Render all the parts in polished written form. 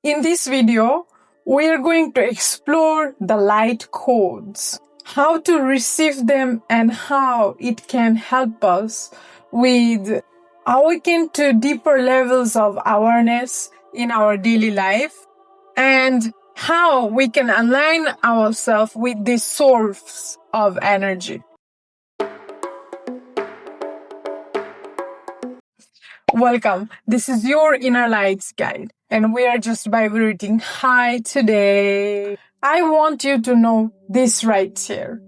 In this video, we are going to explore the light codes, how to receive them and how it can help us with awaken to deeper levels of awareness in our daily life and how we can align ourselves with this source of energy. Welcome. This is your inner lights guide, and we are just vibrating high today. I want you to know this right here.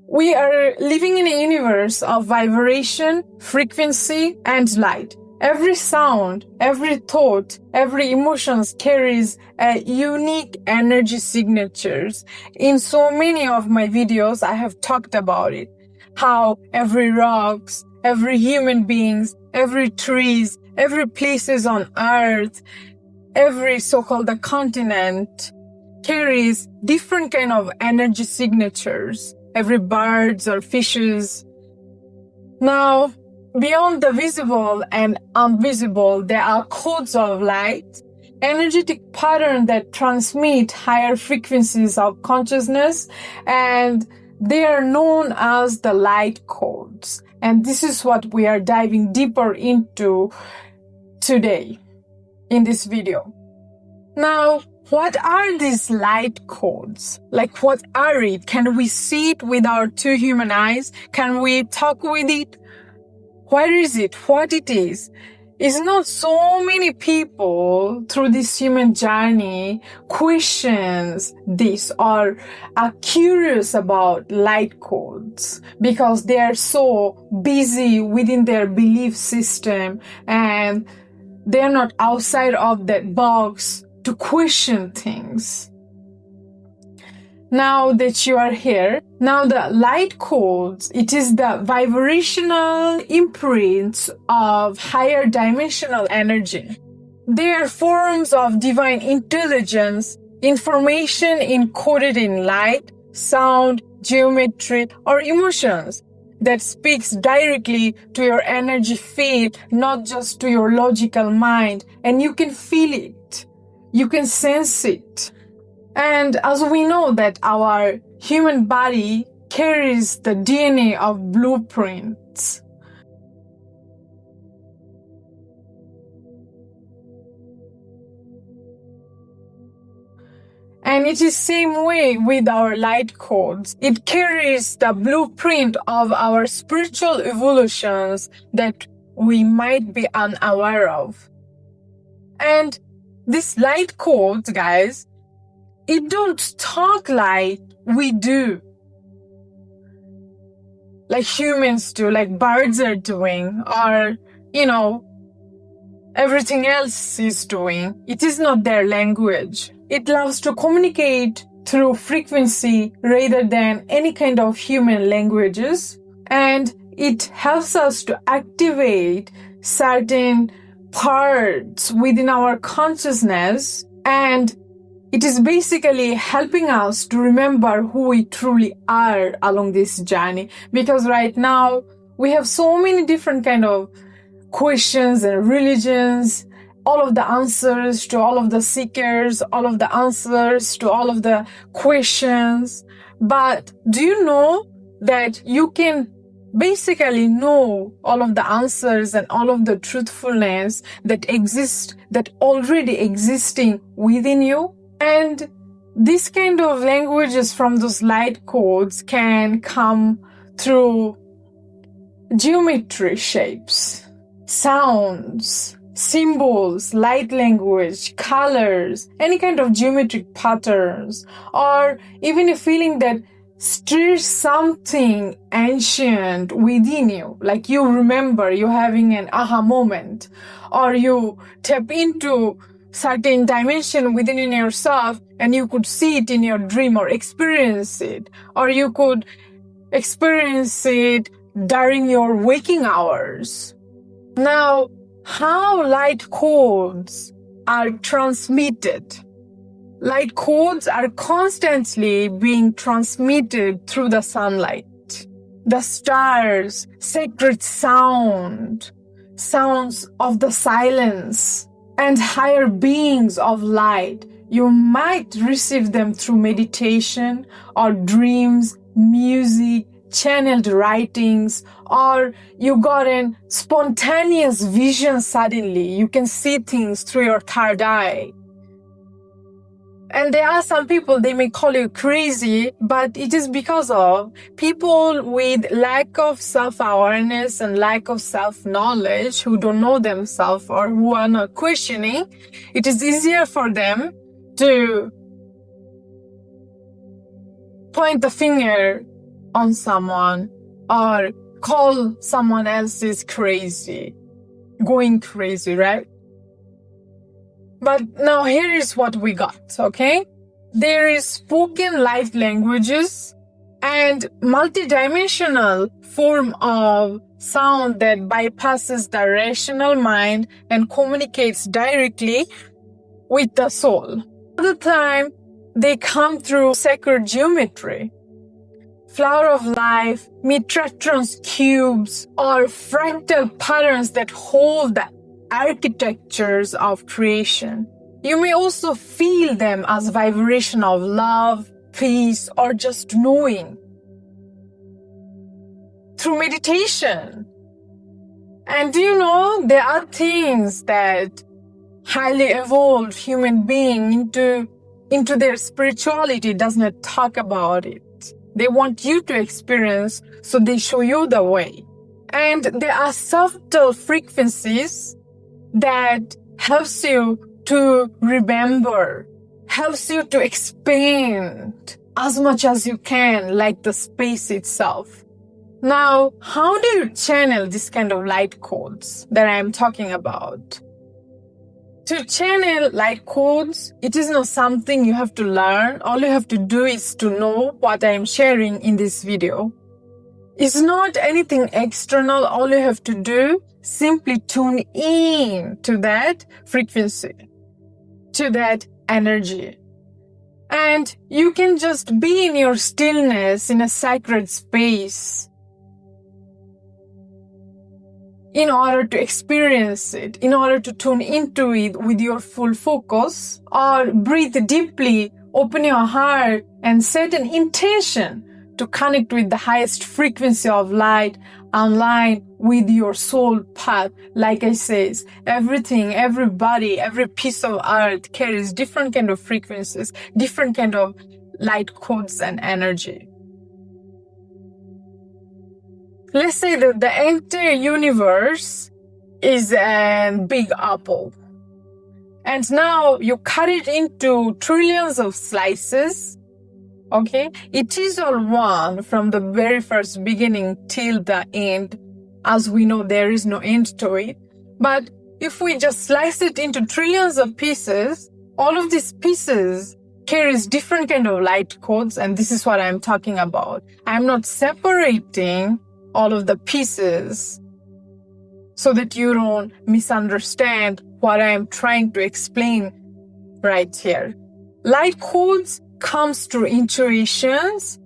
We are living in a universe of vibration, frequency, and light. Every sound, every thought, every emotion carries a unique energy signatures. In so many of my videos, I have talked about it. How every rocks, every human beings, every trees, every places on earth, every so-called continent carries different kind of energy signatures. Every birds or fishes. Now, beyond the visible and invisible, there are codes of light, energetic patterns that transmit higher frequencies of consciousness, and they are known as the light codes. And this is what we are diving deeper into today in this video. Now, what are these light codes? Like, what are it? Can we see it with our two human eyes? Can we talk with it? What is it? What it is? It's not so many people through this human journey questions this or are curious about light codes because they are so busy within their belief system and they're not outside of that box to question things. Now that you are here, now the light codes, it is the vibrational imprints of higher dimensional energy. They are forms of divine intelligence, information encoded in light, sound, geometry, or emotions that speaks directly to your energy field, not just to your logical mind, and you can feel it. You can sense it. And as we know that our human body carries the DNA of blueprints. And it is same way with our light codes. It carries the blueprint of our spiritual evolutions that we might be unaware of. And these light codes, guys, it don't talk like we do. Like humans do, like birds are doing, or, everything else is doing. It is not their language. It loves to communicate through frequency rather than any kind of human languages. And it helps us to activate certain parts within our consciousness, and it is basically helping us to remember who we truly are along this journey. Because right now we have so many different kind of questions and religions, all of the answers to all of the seekers, all of the answers to all of the questions. But do you know that you can basically know all of the answers and all of the truthfulness that exist, that already existing within you? And this kind of languages from those light codes can come through geometry shapes, sounds, symbols, light language, colors, any kind of geometric patterns, or even a feeling that stirs something ancient within you, like you remember you having an aha moment, or you tap into certain dimension within yourself and you could see it in your dream or experience it, or you could experience it during your waking hours. Now, how light codes are transmitted? Light codes are constantly being transmitted through the sunlight, the stars, sacred sounds of the silence, and higher beings of light. You might receive them through meditation or dreams, music, channeled writings, or you got an spontaneous vision suddenly. You can see things through your third eye. And there are some people, they may call you crazy, but it is because of people with lack of self-awareness and lack of self-knowledge, who don't know themselves or who are not questioning. It is easier for them to point the finger on someone or call someone else is crazy, going crazy, right? But now here is what we got, okay? There is spoken light languages and multidimensional form of sound that bypasses the rational mind and communicates directly with the soul. Other time, they come through sacred geometry. Flower of life, Metatron's cubes, or fractal patterns that hold the architectures of creation. You may also feel them as vibration of love, peace, or just knowing through meditation. And do you know, there are things that highly evolved human being into their spirituality does not talk about it. They want you to experience, so they show you the way. And there are subtle frequencies that helps you to remember, helps you to expand as much as you can, like the space itself. Now, how do you channel this kind of light codes that I'm talking about? To channel light codes, it is not something you have to learn. All you have to do is to know what I'm sharing in this video. It's not anything external. All you have to do, simply tune in to that frequency, to that energy. And you can just be in your stillness in a sacred space in order to experience it, in order to tune into it with your full focus, or breathe deeply, open your heart and set an intention to connect with the highest frequency of light, align with your soul path. Like I says, everything, everybody, every piece of earth carries different kind of frequencies, different kind of light codes and energy. Let's say that the entire universe is a big apple. And now you cut it into trillions of slices. Okay, it is all one from the very first beginning till the end. As we know, there is no end to it. But if we just slice it into trillions of pieces, all of these pieces carries different kind of light codes, and this is what I'm talking about. I'm not separating all of the pieces so that you don't misunderstand what I'm trying to explain right here. Light codes comes through intuitions,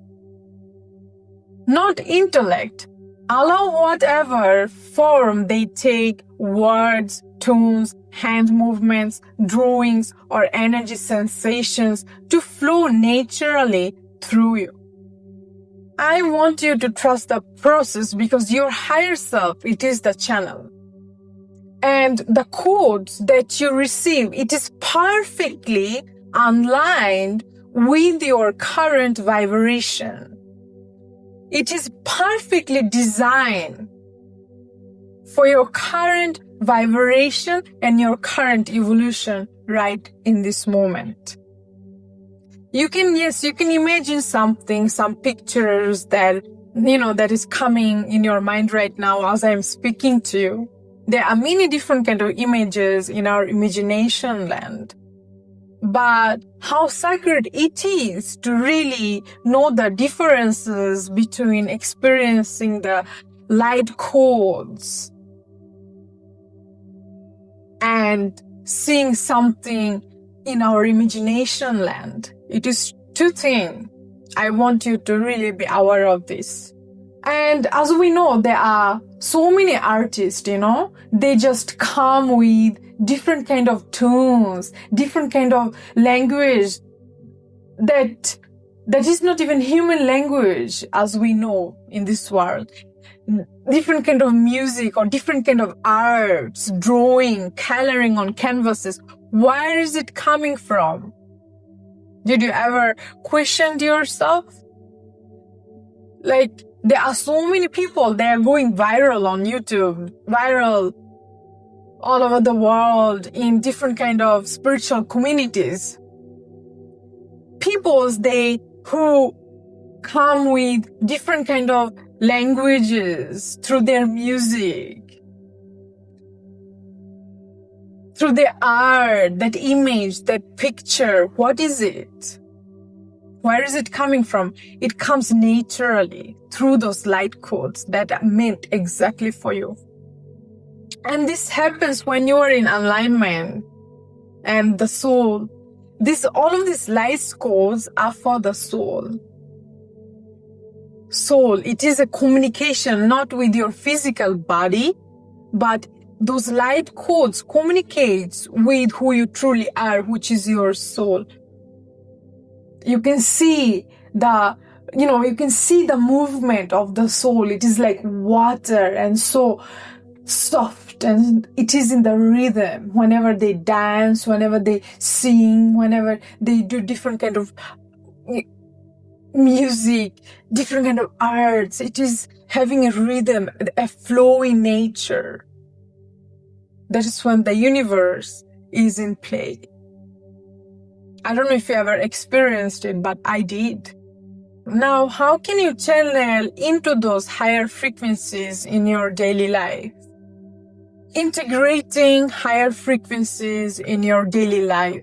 not intellect. Allow whatever form they take, words, tones, hand movements, drawings, or energy sensations to flow naturally through you. I want you to trust the process because your higher self, it is the channel. And the codes that you receive, it is perfectly aligned with your current vibration. It is perfectly designed for your current vibration and your current evolution right in this moment. You can imagine something, some pictures that, that is coming in your mind right now as I'm speaking to you. There are many different kind of images in our imagination land. But how sacred it is to really know the differences between experiencing the light codes and seeing something in our imagination land. It is two things. I want you to really be aware of this. And as we know, there are so many artists, they just come with different kind of tunes, different kind of language that is not even human language as we know in this world. Different kind of music or different kind of arts, drawing, coloring on canvases. Where is it coming from? Did you ever question yourself? Like, there are so many people, they are going viral on YouTube, viral all over the world in different kind of spiritual communities. Peoples, who come with different kind of languages through their music, through their art, that image, that picture. What is it? Where is it coming from? It comes naturally through those light codes that are meant exactly for you. And this happens when you are in alignment and the soul. All of these light codes are for the soul. Soul, it is a communication not with your physical body, but those light codes communicates with who you truly are, which is your soul. You can see the movement of the soul. It is like water and so soft, and it is in the rhythm. Whenever they dance, whenever they sing, whenever they do different kind of music, different kind of arts, it is having a rhythm, a flow in nature. That is when the universe is in play. I don't know if you ever experienced it, but I did. Now, how can you channel into those higher frequencies in your daily life? Integrating higher frequencies in your daily life.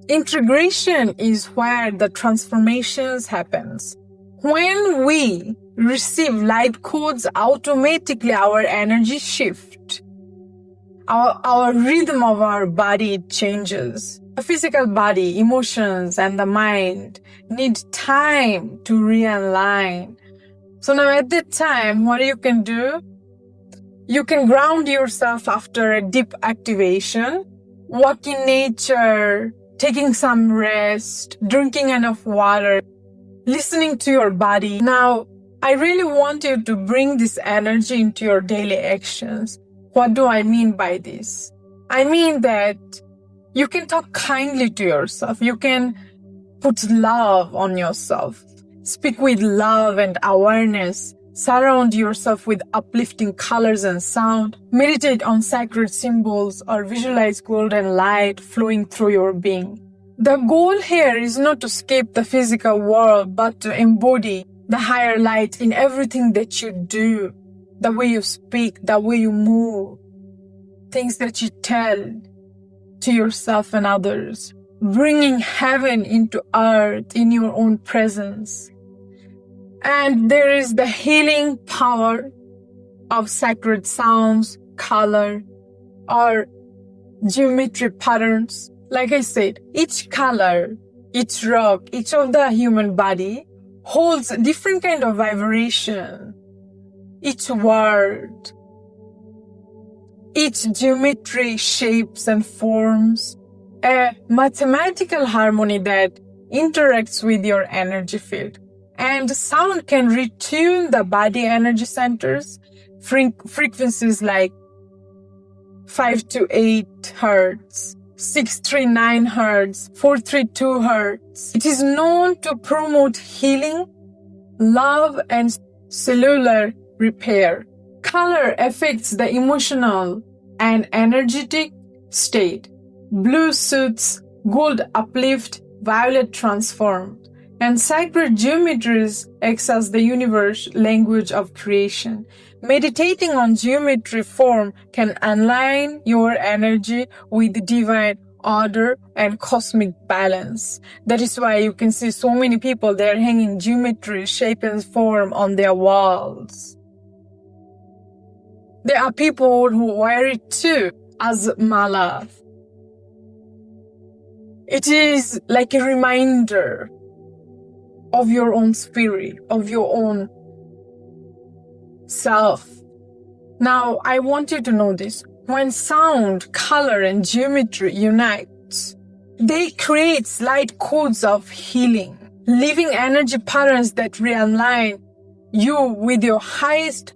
Integration is where the transformations happens. When we receive light codes, automatically our energy shift. Our rhythm of our body changes. The physical body, emotions, and the mind need time to realign. So now at that time, what you can do? You can ground yourself after a deep activation, walk in nature, taking some rest, drinking enough water, listening to your body. Now, I really want you to bring this energy into your daily actions. What do I mean by this? I mean that you can talk kindly to yourself. You can put love on yourself. Speak with love and awareness. Surround yourself with uplifting colors and sound. Meditate on sacred symbols or visualize golden light flowing through your being. The goal here is not to escape the physical world, but to embody the higher light in everything that you do. The way you speak, the way you move, things that you tell to yourself and others. Bringing heaven into earth in your own presence. And there is the healing power of sacred sounds, color, or geometric patterns. Like I said, each color, each rock, each of the human body holds a different kind of vibration. Each word, each geometry, shapes and forms, a mathematical harmony that interacts with your energy field. And sound can retune the body energy centers, frequencies like 5 to 8 hertz, 639 hertz, 432 hertz. It is known to promote healing, love, and cellular repair. Color affects the emotional and energetic state. Blue suits, gold uplift, violet transform. And sacred geometries acts as the universe language of creation. Meditating on geometry form can align your energy with divine order and cosmic balance. That is why you can see so many people, they're hanging geometry, shape and form on their walls. There are people who wear it too as mala. It is like a reminder of your own spirit, of your own self. Now, I want you to know this. When sound, color, and geometry unite, they create light codes of healing, living energy patterns that realign you with your highest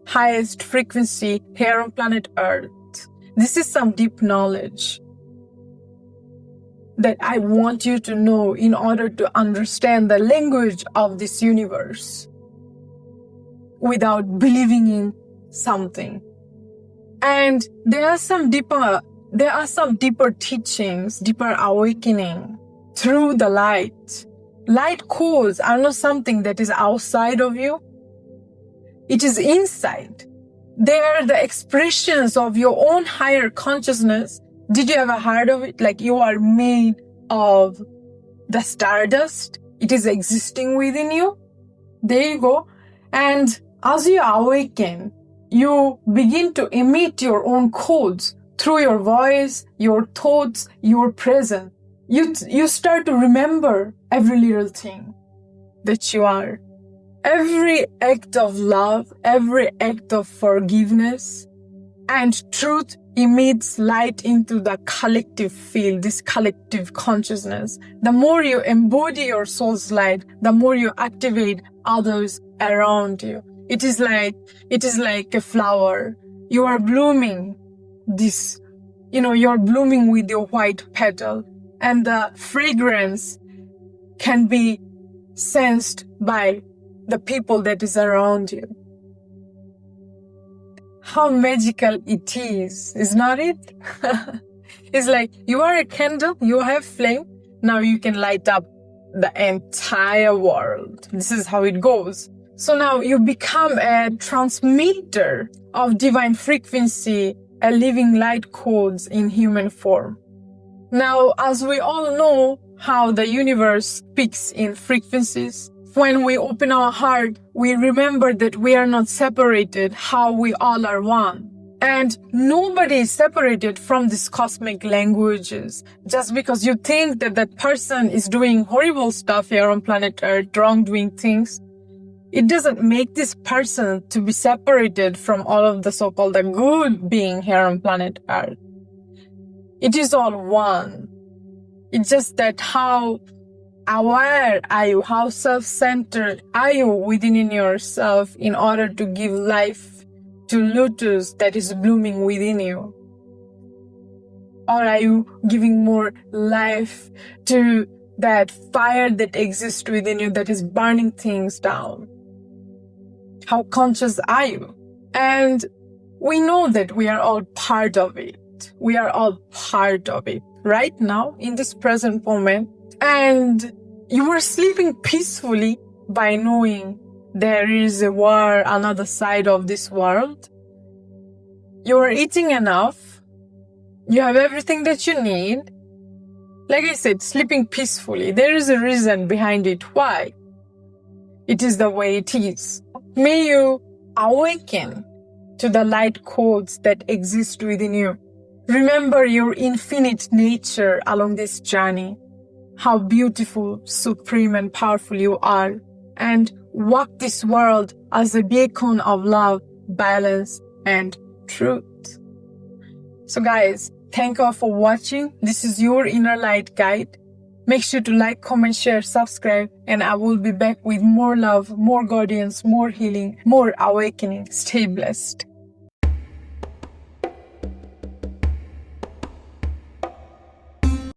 frequency here on planet Earth. This is some deep knowledge that I want you to know in order to understand the language of this universe without believing in something. And there are some deeper teachings, deeper awakening through the light. Light codes are not something that is outside of you. It is inside. They are the expressions of your own higher consciousness. Did you ever heard of it? Like you are made of the stardust. It is existing within you. There you go. And as you awaken, you begin to emit your own codes through your voice, your thoughts, your presence. You start to remember every little thing that you are. Every act of love, every act of forgiveness and truth emits light into the collective field, this collective consciousness. The more you embody your soul's light, the more you activate others around you. It is like a flower. You are blooming you're blooming with your white petal, and the fragrance can be sensed by the people that is around you. How magical it is not it? It's like you are a candle, you have flame, now you can light up the entire world. This is how it goes. So now you become a transmitter of divine frequency, a living light codes in human form. Now, as we all know how the universe speaks in frequencies, when we open our heart, we remember that we are not separated, how we all are one. And nobody is separated from these cosmic languages. Just because you think that that person is doing horrible stuff here on planet Earth, wrongdoing things, it doesn't make this person to be separated from all of the so-called the good being here on planet Earth. It is all one. It's just that how aware are you? How self-centered are you within in yourself in order to give life to lotus that is blooming within you? Or are you giving more life to that fire that exists within you that is burning things down? How conscious are you? And we know that we are all part of it. We are all part of it right now in this present moment. And you are sleeping peacefully by knowing there is a war, another side of this world. You are eating enough. You have everything that you need. Like I said, sleeping peacefully. There is a reason behind it. Why? It is the way it is. May you awaken to the light codes that exist within you. Remember your infinite nature along this journey. How beautiful, supreme, and powerful you are. And walk this world as a beacon of love, balance, and truth. So guys, thank you all for watching. This is your Inner Light Guide. Make sure to like, comment, share, subscribe, and I will be back with more love, more guidance, more healing, more awakening. Stay blessed.